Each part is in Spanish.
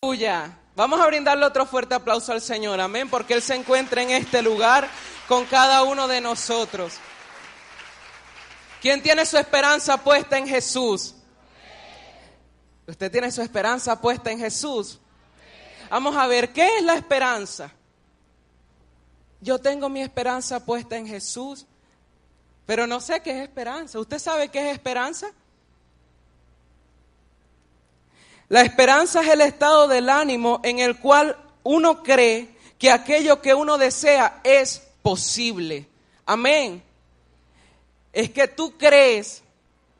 Aleluya. Vamos a brindarle otro fuerte aplauso al Señor, amén, porque Él se encuentra en este lugar con cada uno de nosotros. ¿Quién tiene su esperanza puesta en Jesús? ¿Usted tiene su esperanza puesta en Jesús? Vamos a ver, ¿qué es la esperanza? Yo tengo mi esperanza puesta en Jesús, pero no sé qué es esperanza. ¿Usted sabe qué es esperanza? La esperanza es el estado del ánimo en el cual uno cree que aquello que uno desea es posible. Amén. Es que tú crees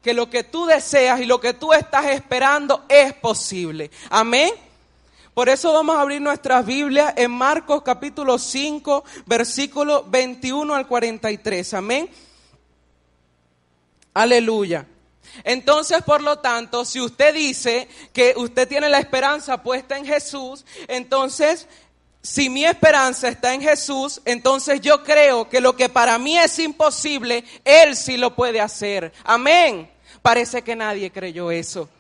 que lo que tú deseas y lo que tú estás esperando es posible. Amén. Por eso vamos a abrir nuestras Biblias en Marcos capítulo 5, versículo 21 al 43. Amén. Aleluya. Entonces, por lo tanto, si usted dice que usted tiene la esperanza puesta en Jesús, entonces, si mi esperanza está en Jesús, entonces yo creo que lo que para mí es imposible, Él sí lo puede hacer. Amén. Parece que nadie creyó eso.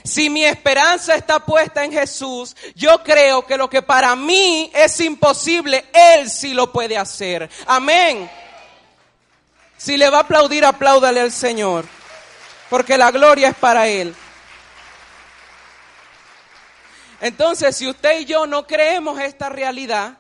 Si mi esperanza está puesta en Jesús, yo creo que lo que para mí es imposible, Él sí lo puede hacer. Amén. Si le va a aplaudir, apláudale al Señor, porque la gloria es para Él. Entonces, si usted y yo no creemos esta realidad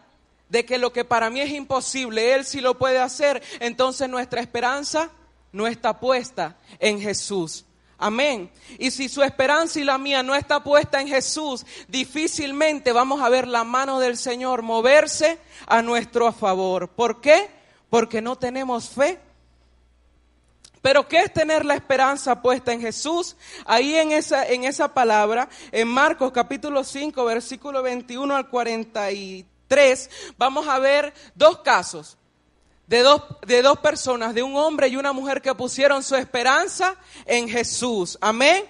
de que lo que para mí es imposible, Él sí lo puede hacer, entonces nuestra esperanza no está puesta en Jesús. Amén. Y si su esperanza y la mía no está puesta en Jesús, difícilmente vamos a ver la mano del Señor moverse a nuestro favor. ¿Por qué? Porque no tenemos fe. Pero ¿qué es tener la esperanza puesta en Jesús? Ahí en esa palabra, en Marcos capítulo 5, versículo 21 al 43, vamos a ver dos casos de dos personas, de un hombre y una mujer que pusieron su esperanza en Jesús. Amén.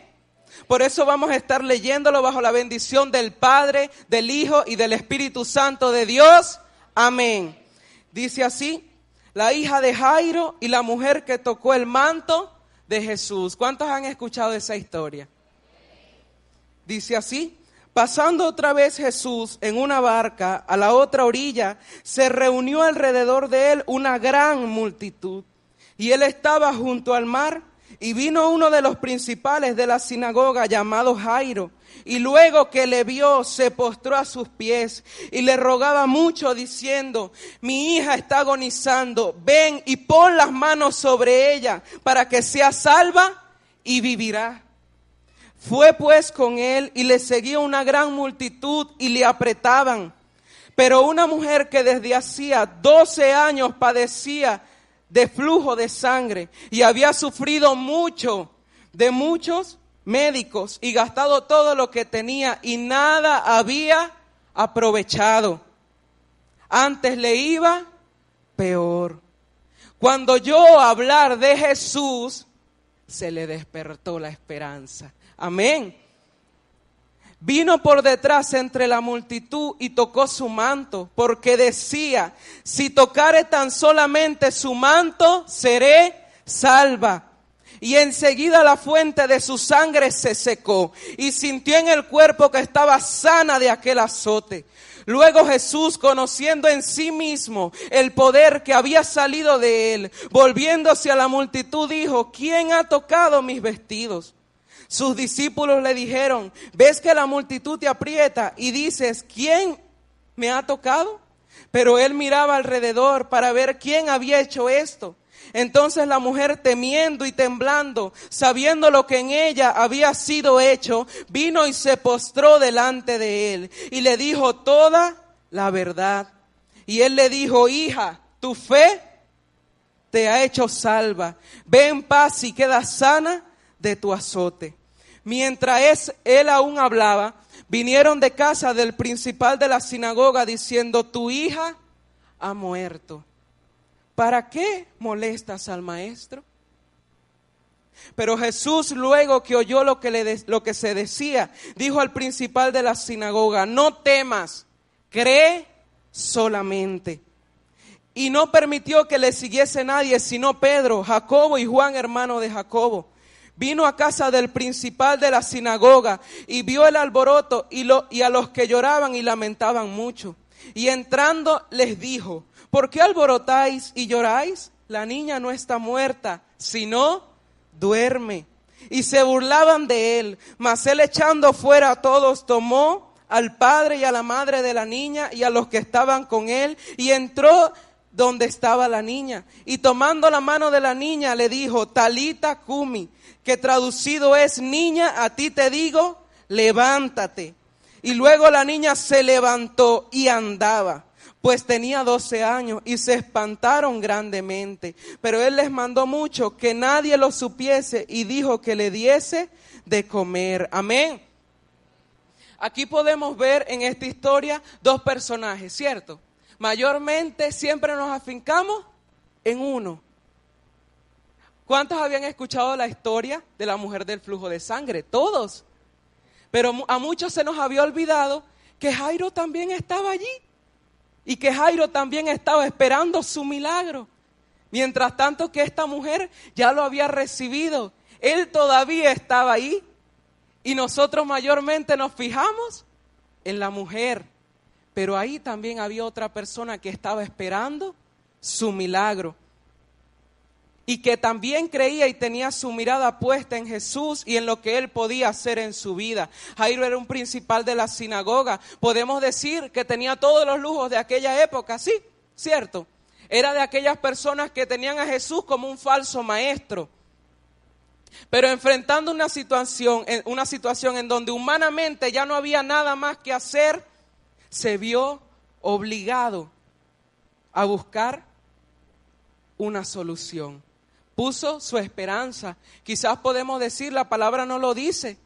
Por eso vamos a estar leyéndolo bajo la bendición del Padre, del Hijo y del Espíritu Santo de Dios. Amén. Dice así: la hija de Jairo y la mujer que tocó el manto de Jesús. ¿Cuántos han escuchado esa historia? Dice así: pasando otra vez Jesús en una barca a la otra orilla, se reunió alrededor de él una gran multitud. Y él estaba junto al mar, y vino uno de los principales de la sinagoga llamado Jairo. Y luego que le vio, se postró a sus pies y le rogaba mucho diciendo: mi hija está agonizando, ven y pon las manos sobre ella para que sea salva y vivirá. Fue pues con él y le seguía una gran multitud y le apretaban. Pero una mujer que desde hacía 12 años padecía de flujo de sangre y había sufrido mucho de muchos médicos y gastado todo lo que tenía y nada había aprovechado. Antes le iba peor. Cuando oyó hablar de Jesús, se le despertó la esperanza. Amén. Vino por detrás entre la multitud y tocó su manto, porque decía: si tocare tan solamente su manto, seré salva. Y enseguida la fuente de su sangre se secó y sintió en el cuerpo que estaba sana de aquel azote. Luego Jesús, conociendo en sí mismo el poder que había salido de él, volviéndose a la multitud, dijo: ¿quién ha tocado mis vestidos? Sus discípulos le dijeron: ¿ves que la multitud te aprieta y dices: ¿quién me ha tocado? Pero él miraba alrededor para ver quién había hecho esto. Entonces la mujer, temiendo y temblando, sabiendo lo que en ella había sido hecho, vino y se postró delante de él y le dijo toda la verdad. Y él le dijo: hija, tu fe te ha hecho salva. Ve en paz y queda sana de tu azote. Mientras él aún hablaba, vinieron de casa del principal de la sinagoga diciendo: tu hija ha muerto. ¿Para qué molestas al maestro? Pero Jesús, luego que oyó lo que se decía, dijo al principal de la sinagoga: no temas, cree solamente. Y no permitió que le siguiese nadie, sino Pedro, Jacobo y Juan, hermano de Jacobo. vino a casa del principal de la sinagoga y vio el alboroto y a los que lloraban y lamentaban mucho. Y entrando les dijo: ¿por qué alborotáis y lloráis? La niña no está muerta, sino duerme. Y se burlaban de él, mas él, echando fuera a todos, tomó al padre y a la madre de la niña y a los que estaban con él, y entró donde estaba la niña. Y tomando la mano de la niña le dijo: Talita cumi, que traducido es: niña, a ti te digo, levántate. Y luego la niña se levantó y andaba, pues tenía 12 años, y se espantaron grandemente. Pero él les mandó mucho que nadie lo supiese y dijo que le diese de comer. Amén. Aquí podemos ver en esta historia dos personajes, ¿cierto? Mayormente siempre nos afincamos en uno. ¿Cuántos habían escuchado la historia de la mujer del flujo de sangre? Todos. Pero a muchos se nos había olvidado que Jairo también estaba allí. Y que Jairo también estaba esperando su milagro. Mientras tanto que esta mujer ya lo había recibido. Él todavía estaba ahí. Y nosotros mayormente nos fijamos en la mujer. Pero ahí también había otra persona que estaba esperando su milagro. Y que también creía y tenía su mirada puesta en Jesús y en lo que él podía hacer en su vida. Jairo era un principal de la sinagoga. Podemos decir que tenía todos los lujos de aquella época, sí, cierto. Era de aquellas personas que tenían a Jesús como un falso maestro. Pero enfrentando una situación en donde humanamente ya no había nada más que hacer, se vio obligado a buscar una solución. Puso su esperanza. Quizás podemos decir, la palabra no lo dice,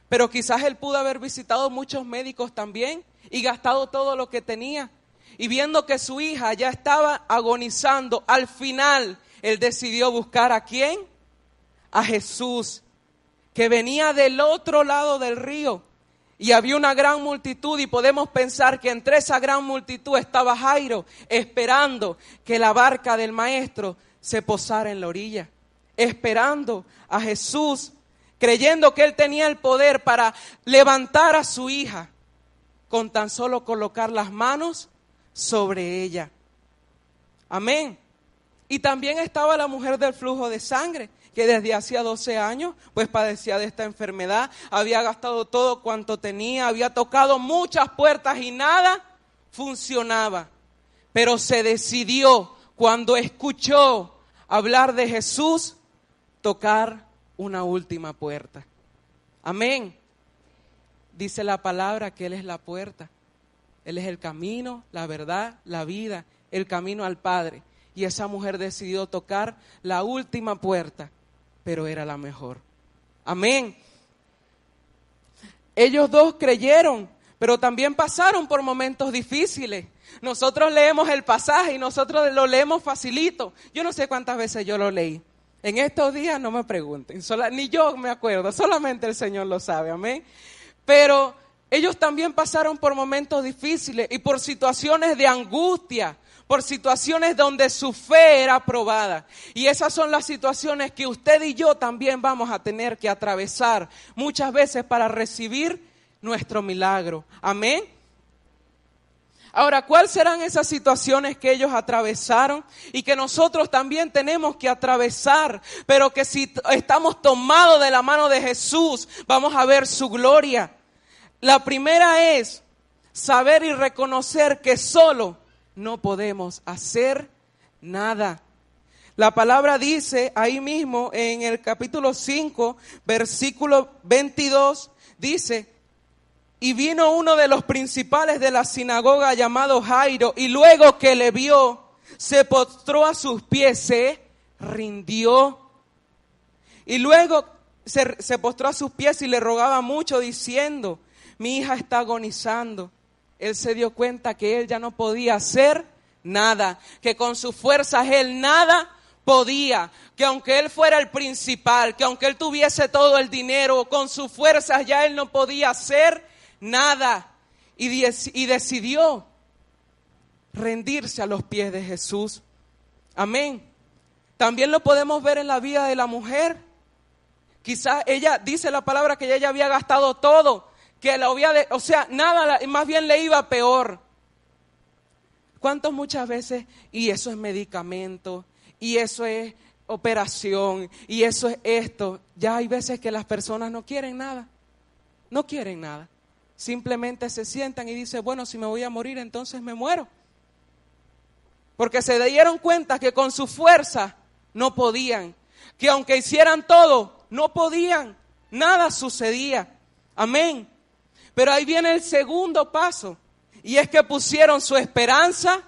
pero quizás él pudo haber visitado muchos médicos también y gastado todo lo que tenía. Y viendo que su hija ya estaba agonizando, al final él decidió buscar ¿a quién? A Jesús, que venía del otro lado del río. Y había una gran multitud y podemos pensar que entre esa gran multitud estaba Jairo esperando que la barca del maestro se posara en la orilla, esperando a Jesús, creyendo que él tenía el poder para levantar a su hija con tan solo colocar las manos sobre ella. Amén. Y también estaba la mujer del flujo de sangre, que desde hacía 12 años pues padecía de esta enfermedad, había gastado todo cuanto tenía, había tocado muchas puertas y nada funcionaba. Pero se decidió, cuando escuchó hablar de Jesús, tocar una última puerta. Amén. Dice la palabra que Él es la puerta. Él es el camino, la verdad, la vida, el camino al Padre. Y esa mujer decidió tocar la última puerta, pero era la mejor. Amén. Ellos dos creyeron, pero también pasaron por momentos difíciles. Nosotros leemos el pasaje y nosotros lo leemos facilito. Yo no sé cuántas veces yo lo leí. En estos días no me pregunten, ni yo me acuerdo, solamente el Señor lo sabe, amén. Pero ellos también pasaron por momentos difíciles y por situaciones de angustia, por situaciones donde su fe era probada. Y esas son las situaciones que usted y yo también vamos a tener que atravesar muchas veces para recibir nuestro milagro. Amén. Ahora, ¿cuáles serán esas situaciones que ellos atravesaron y que nosotros también tenemos que atravesar? Pero que si estamos tomados de la mano de Jesús, vamos a ver su gloria. La primera es saber y reconocer que solo no podemos hacer nada. La palabra dice ahí mismo en el capítulo 5, versículo 22, dice: y vino uno de los principales de la sinagoga llamado Jairo, y luego que le vio, se postró a sus pies, se rindió. Y luego se postró a sus pies y le rogaba mucho diciendo: mi hija está agonizando. Él se dio cuenta que él ya no podía hacer nada, que con sus fuerzas él nada podía, que aunque él fuera el principal, que aunque él tuviese todo el dinero, con sus fuerzas ya él no podía hacer nada. Y decidió rendirse a los pies de Jesús. Amén. También lo podemos ver en la vida de la mujer Quizás ella, dice la palabra que ella ya había gastado todo, que nada, más bien le iba peor. ¿Cuántos muchas veces? Y eso es medicamento, y eso es operación, y eso es esto. Ya hay veces que las personas no quieren nada, no quieren nada. Simplemente se sientan y dicen, bueno, si me voy a morir, entonces me muero. Porque se dieron cuenta que con su fuerza no podían, que aunque hicieran todo, no podían, nada sucedía. Amén. Pero ahí viene el segundo paso, y es que pusieron su esperanza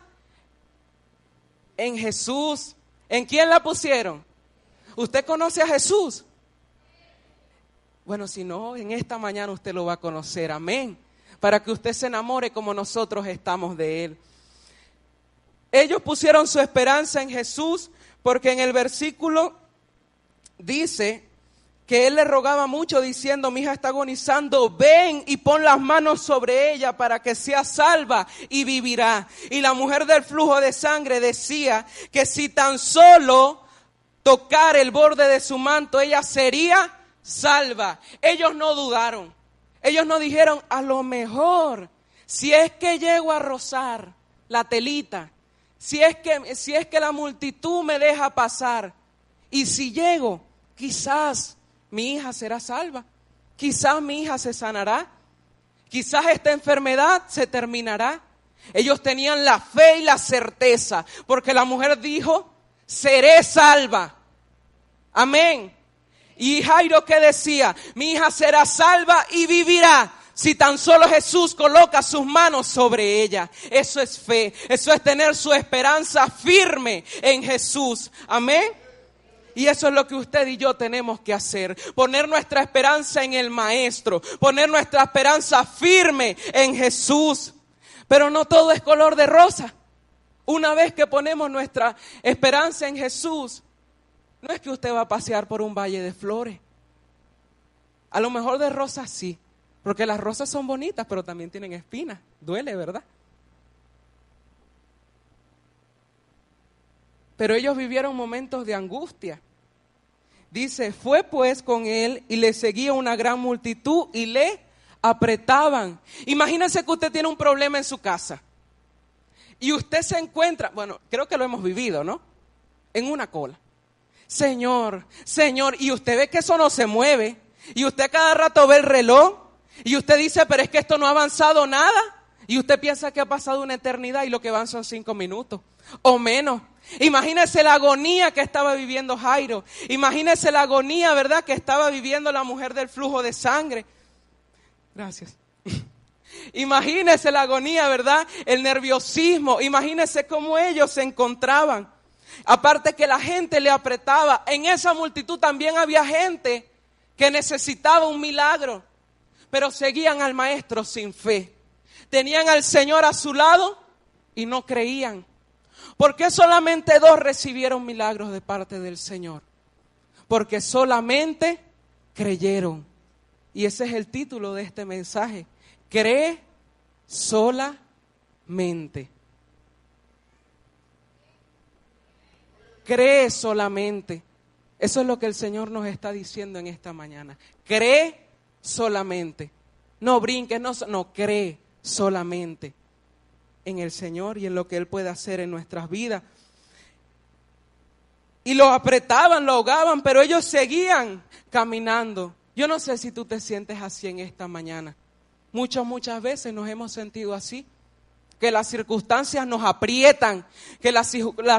en Jesús. ¿En quién la pusieron? ¿Usted conoce a Jesús? Bueno, si no, en esta mañana usted lo va a conocer, amén, para que usted se enamore como nosotros estamos de Él. Ellos pusieron su esperanza en Jesús porque en el versículo dice que Él le rogaba mucho diciendo, mi hija está agonizando, ven y pon las manos sobre ella para que sea salva y vivirá. Y la mujer del flujo de sangre decía que si tan solo tocar el borde de su manto, ella sería salva. Ellos no dudaron. Ellos no dijeron, a lo mejor, si es que llego a rozar la telita, si es que la multitud me deja pasar, y si llego, quizás mi hija será salva, quizás mi hija se sanará, quizás esta enfermedad se terminará. Ellos tenían la fe y la certeza, porque la mujer dijo, seré salva. Amén. Y Jairo, ¿qué decía? Mi hija será salva y vivirá si tan solo Jesús coloca sus manos sobre ella. Eso es fe, eso es tener su esperanza firme en Jesús. Amén. Y eso es lo que usted y yo tenemos que hacer, poner nuestra esperanza en el Maestro, poner nuestra esperanza firme en Jesús. Pero no todo es color de rosa. Una vez que ponemos nuestra esperanza en Jesús, no es que usted va a pasear por un valle de flores. A lo mejor de rosas sí, porque las rosas son bonitas, pero también tienen espinas. Duele, ¿verdad? Pero ellos vivieron momentos de angustia. Dice, fue pues con él y le seguía una gran multitud y le apretaban. Imagínense que usted tiene un problema en su casa y usted se encuentra, bueno, creo que lo hemos vivido, ¿no? En una cola. Señor, Señor, y usted ve que eso no se mueve, y usted cada rato ve el reloj, y usted dice, pero es que esto no ha avanzado nada, y usted piensa que ha pasado una eternidad y lo que van son 5 minutos, o menos. Imagínese la agonía que estaba viviendo Jairo, imagínese la agonía, ¿verdad?, que estaba viviendo la mujer del flujo de sangre. Gracias. Imagínese la agonía, ¿verdad?, el nerviosismo, imagínese cómo ellos se encontraban. Aparte que la gente le apretaba, en esa multitud también había gente que necesitaba un milagro, pero seguían al Maestro sin fe. Tenían al Señor a su lado y no creían. ¿Por qué solamente 2 recibieron milagros de parte del Señor? Porque solamente creyeron. Y ese es el título de este mensaje. Cree solamente. Cree solamente. Eso es lo que el Señor nos está diciendo en esta mañana. Cree solamente. No brinques, no, cree solamente en el Señor y en lo que Él puede hacer en nuestras vidas. Y lo apretaban, lo ahogaban, pero ellos seguían caminando. Yo no sé si tú te sientes así en esta mañana. Muchas veces nos hemos sentido así. Que las circunstancias nos aprietan, que las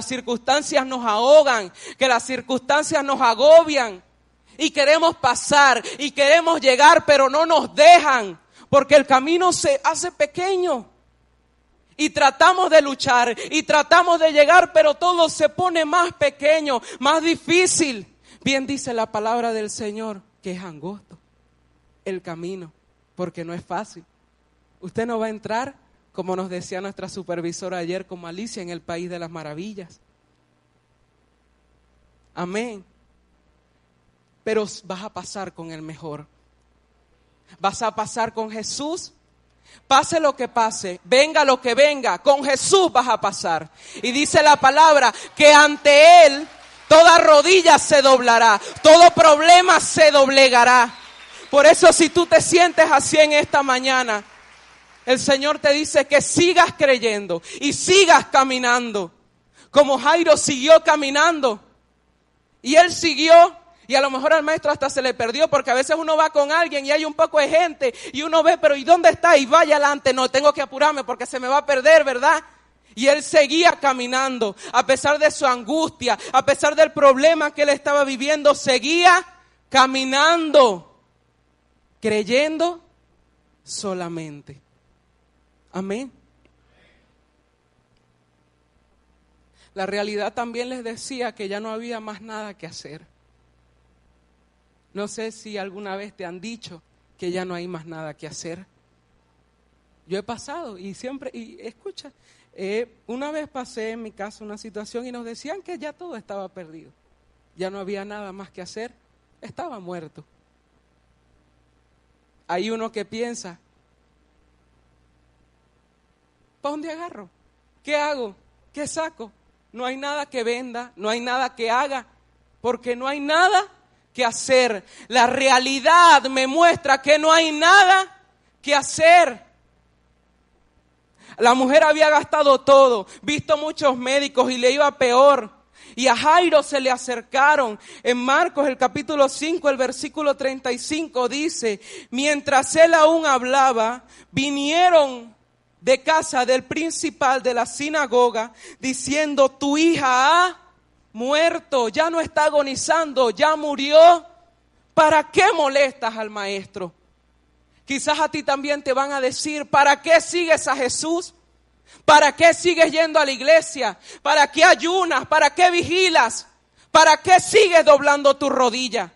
circunstancias nos ahogan, que las circunstancias nos agobian y queremos pasar y queremos llegar, pero no nos dejan porque el camino se hace pequeño y tratamos de luchar y tratamos de llegar, pero todo se pone más pequeño, más difícil. Bien dice la palabra del Señor que es angosto el camino porque no es fácil. Usted no va a entrar, como nos decía nuestra supervisora ayer, como Alicia en el País de las Maravillas. Amén. Pero vas a pasar con el mejor. Vas a pasar con Jesús. Pase lo que pase, venga lo que venga, con Jesús vas a pasar. Y dice la palabra que ante Él Toda rodilla se doblará, todo problema se doblegará. Por eso si tú te sientes así en esta mañana, el Señor te dice que sigas creyendo y sigas caminando. Como Jairo siguió caminando. Y él siguió. Y a lo mejor al maestro hasta se le perdió, porque a veces uno va con alguien y hay un poco de gente y uno ve, pero ¿y dónde está? Y vaya adelante, no, tengo que apurarme porque se me va a perder, ¿verdad? Y él seguía caminando, a pesar de su angustia, a pesar del problema que él estaba viviendo, seguía caminando, creyendo solamente. Amén. La realidad también les decía que ya no había más nada que hacer. No sé si alguna vez te han dicho que ya no hay más nada que hacer. Yo he pasado y siempre, y escucha, una vez pasé en mi casa una situación y nos decían que ya todo estaba perdido. Ya no había nada más que hacer, estaba muerto. Hay uno que piensa, ¿para dónde agarro? ¿Qué hago? ¿Qué saco? No hay nada que venda, no hay nada que haga, porque no hay nada que hacer. La realidad me muestra que no hay nada que hacer. La mujer había gastado todo, visto muchos médicos y le iba peor. Y a Jairo se le acercaron. En Marcos, el capítulo 5, el versículo 35 dice, mientras él aún hablaba, vinieron de casa del principal de la sinagoga, diciendo, tu hija ha muerto, ya no está agonizando, ya murió. ¿Para qué molestas al maestro? Quizás a ti también te van a decir, ¿para qué sigues a Jesús? ¿Para qué sigues yendo a la iglesia? ¿Para qué ayunas? ¿Para qué vigilas? ¿Para qué sigues doblando tu rodilla?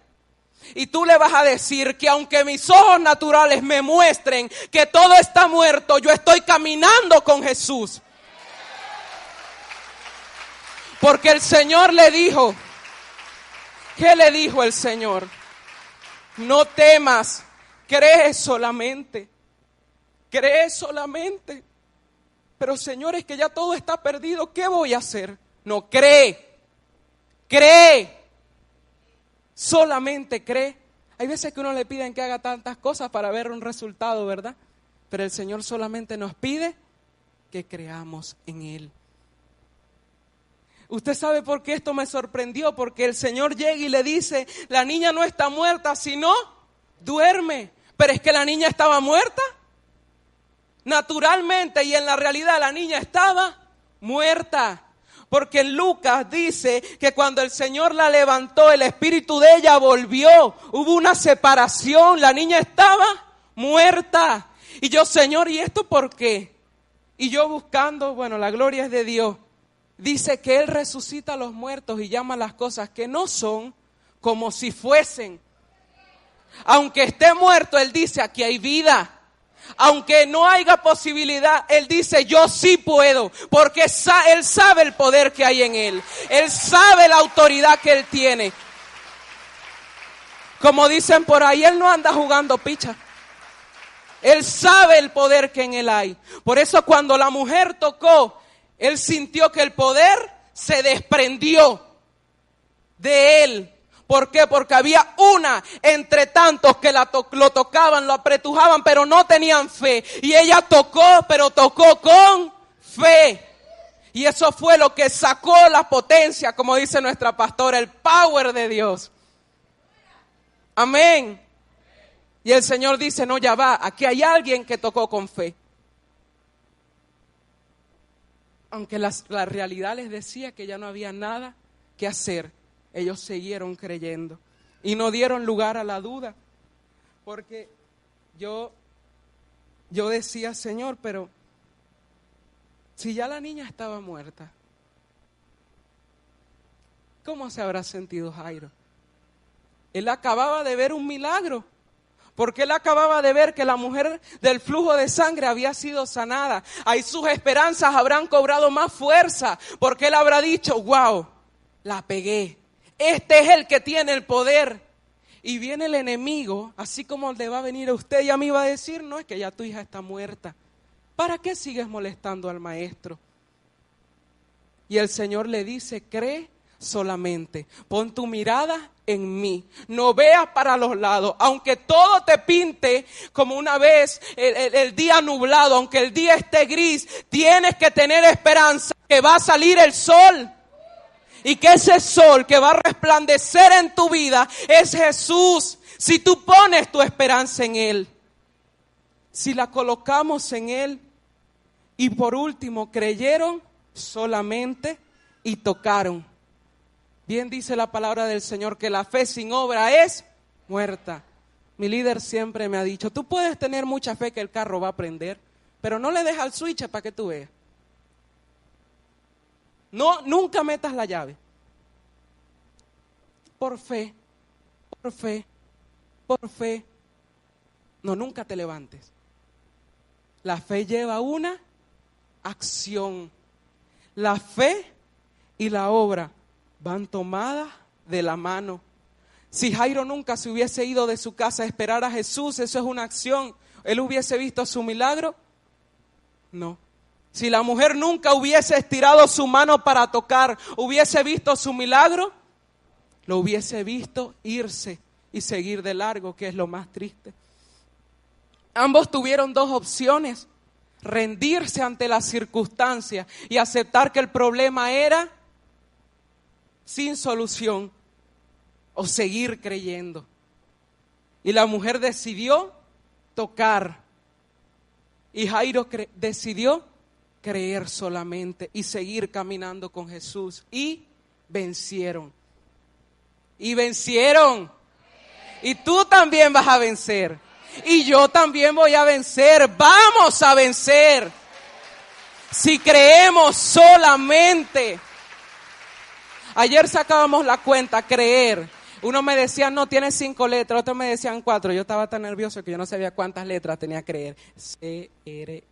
Y tú le vas a decir que aunque mis ojos naturales me muestren que todo está muerto, yo estoy caminando con Jesús. Porque el Señor le dijo, ¿qué le dijo el Señor? No temas, cree solamente, cree solamente. Pero Señor, es que ya todo está perdido, ¿qué voy a hacer? No, cree, solamente cree. Hay veces que uno le piden que haga tantas cosas para ver un resultado, ¿verdad? Pero el Señor solamente nos pide que creamos en Él. Usted sabe por qué esto me sorprendió, porque el Señor llega y le dice, la niña no está muerta, sino duerme. Pero es que la niña estaba muerta. Naturalmente y en la realidad la niña estaba muerta. Porque en Lucas dice que cuando el Señor la levantó, el espíritu de ella volvió. Hubo una separación, la niña estaba muerta. Y yo, Señor, ¿y esto por qué? Y yo buscando, bueno, la gloria es de Dios. Dice que Él resucita a los muertos y llama las cosas que no son como si fuesen. Aunque esté muerto, Él dice, aquí hay vida. Aunque no haya posibilidad, Él dice, yo sí puedo. Porque Él sabe el poder que hay en Él. Él sabe la autoridad que Él tiene. Como dicen por ahí, Él no anda jugando picha. Él sabe el poder que en Él hay. Por eso cuando la mujer tocó, Él sintió que el poder se desprendió de Él. ¿Por qué? Porque había una entre tantos que lo tocaban, lo apretujaban, pero no tenían fe. Y ella tocó, pero tocó con fe. Y eso fue lo que sacó la potencia, como dice nuestra pastora, el power de Dios. Amén. Y el Señor dice, no, ya va, aquí hay alguien que tocó con fe. Aunque la realidad les decía que ya no había nada que hacer, ellos siguieron creyendo y no dieron lugar a la duda. Porque yo decía, Señor, pero si ya la niña estaba muerta, ¿cómo se habrá sentido Jairo? Él acababa de ver un milagro. Porque él acababa de ver que la mujer del flujo de sangre había sido sanada. Ahí sus esperanzas habrán cobrado más fuerza. Porque él habrá dicho, wow, la pegué. Este es el que tiene el poder. Y viene el enemigo, así como le va a venir a usted y a mí va a decir, no, es que ya tu hija está muerta. ¿Para qué sigues molestando al maestro? Y el Señor le dice, cree solamente. Pon tu mirada en mí. No veas para los lados. Aunque todo te pinte como una vez el día nublado, aunque el día esté gris, tienes que tener esperanza que va a salir el sol. Y que ese sol que va a resplandecer en tu vida es Jesús. Si tú pones tu esperanza en Él. Si la colocamos en Él. Y por último, creyeron solamente y tocaron. Bien dice la palabra del Señor que la fe sin obra es muerta. Mi líder siempre me ha dicho, tú puedes tener mucha fe que el carro va a prender, pero no le dejas el switch para que tú veas. No, nunca metas la llave. Por fe, por fe, por fe. No, nunca te levantes. La fe lleva una acción. La fe y la obra van tomadas de la mano. Si Jairo nunca se hubiese ido de su casa a esperar a Jesús, eso es una acción. ¿Él hubiese visto su milagro? No. Si la mujer nunca hubiese estirado su mano para tocar, ¿hubiese visto su milagro? Lo hubiese visto irse y seguir de largo, que es lo más triste. Ambos tuvieron dos opciones: rendirse ante las circunstancias y aceptar que el problema era sin solución, o seguir creyendo. Y la mujer decidió tocar, y Jairo decidió creer solamente y seguir caminando con Jesús. Y vencieron. Y vencieron. Y tú también vas a vencer. Y yo también voy a vencer. Vamos a vencer. Si creemos solamente. Ayer sacábamos la cuenta, creer. Uno me decía, no, tiene 5 letras. Otros me decían 4. Yo estaba tan nervioso que yo no sabía cuántas letras tenía creer. C-R-E-E-R.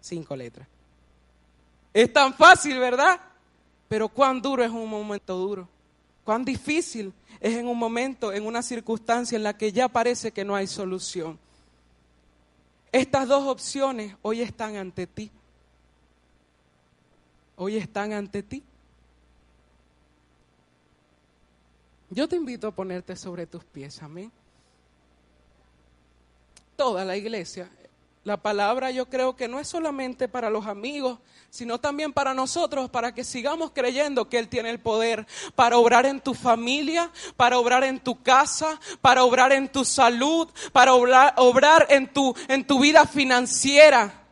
5 letras. Es tan fácil, ¿verdad? Pero cuán duro es un momento duro. Cuán difícil es en un momento, en una circunstancia en la que ya parece que no hay solución. Estas dos opciones hoy están ante ti. Hoy están ante ti. Yo te invito a ponerte sobre tus pies, amén. Toda la iglesia, la palabra yo creo que no es solamente para los amigos, sino también para nosotros, para que sigamos creyendo que Él tiene el poder para obrar en tu familia, para obrar en tu casa, para obrar en tu salud, para obrar en tu vida financiera.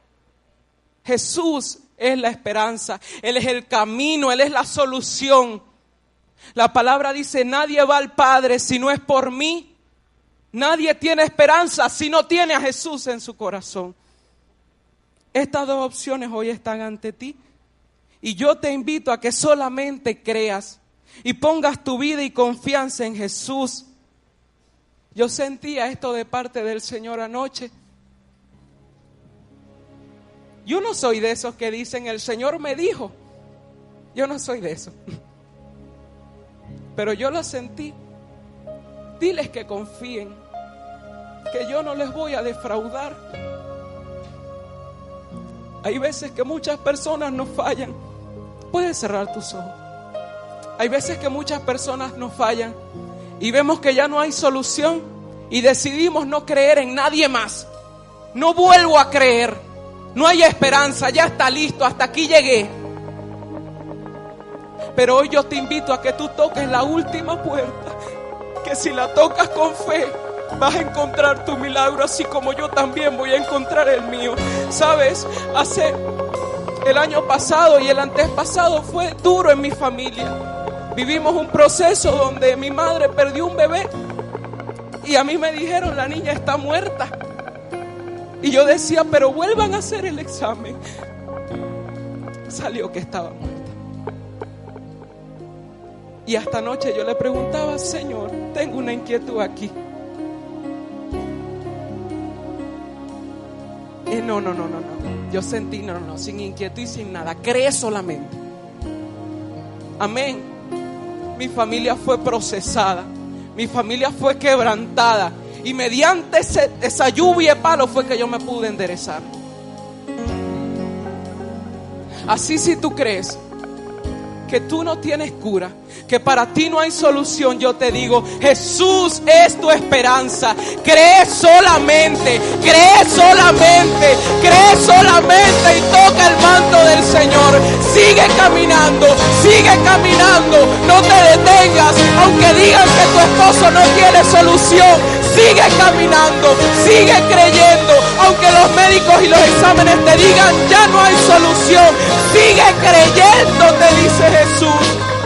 Jesús es la esperanza, Él es el camino, Él es la solución. La palabra dice, nadie va al Padre si no es por mí. Nadie tiene esperanza si no tiene a Jesús en su corazón. Estas dos opciones hoy están ante ti. Y yo te invito a que solamente creas y pongas tu vida y confianza en Jesús. Yo sentía esto de parte del Señor anoche. Yo no soy de esos que dicen, el Señor me dijo. Yo no soy de esos. Pero yo lo sentí. Diles que confíen, que yo no les voy a defraudar. Hay veces que muchas personas nos fallan. Puedes cerrar tus ojos. Hay veces que muchas personas nos fallan y vemos que ya no hay solución y decidimos no creer en nadie más. No vuelvo a creer. No hay esperanza, ya está listo, hasta aquí llegué. Pero hoy yo te invito a que tú toques la última puerta, que si la tocas con fe, vas a encontrar tu milagro, así como yo también voy a encontrar el mío. ¿Sabes? Hace el año pasado y el antepasado fue duro en mi familia. Vivimos un proceso donde mi madre perdió un bebé y a mí me dijeron, la niña está muerta. Y yo decía, pero vuelvan a hacer el examen. Salió que estaba muerta. Y hasta anoche yo le preguntaba, Señor, tengo una inquietud aquí. No. Yo sentí, no, sin inquietud y sin nada. Cree solamente. Amén. Mi familia fue procesada. Mi familia fue quebrantada. Y mediante esa lluvia de palo fue que yo me pude enderezar. Así si tú crees que tú no tienes cura, que para ti no hay solución, yo te digo, Jesús es tu esperanza. Cree solamente, cree solamente, cree solamente y toca el manto del Señor. Sigue caminando, no te detengas, aunque digan que tu esposo no tiene solución. Sigue caminando, sigue creyendo, aunque los médicos y los exámenes te digan ya no hay solución. Sigue creyendo, te dice Jesús.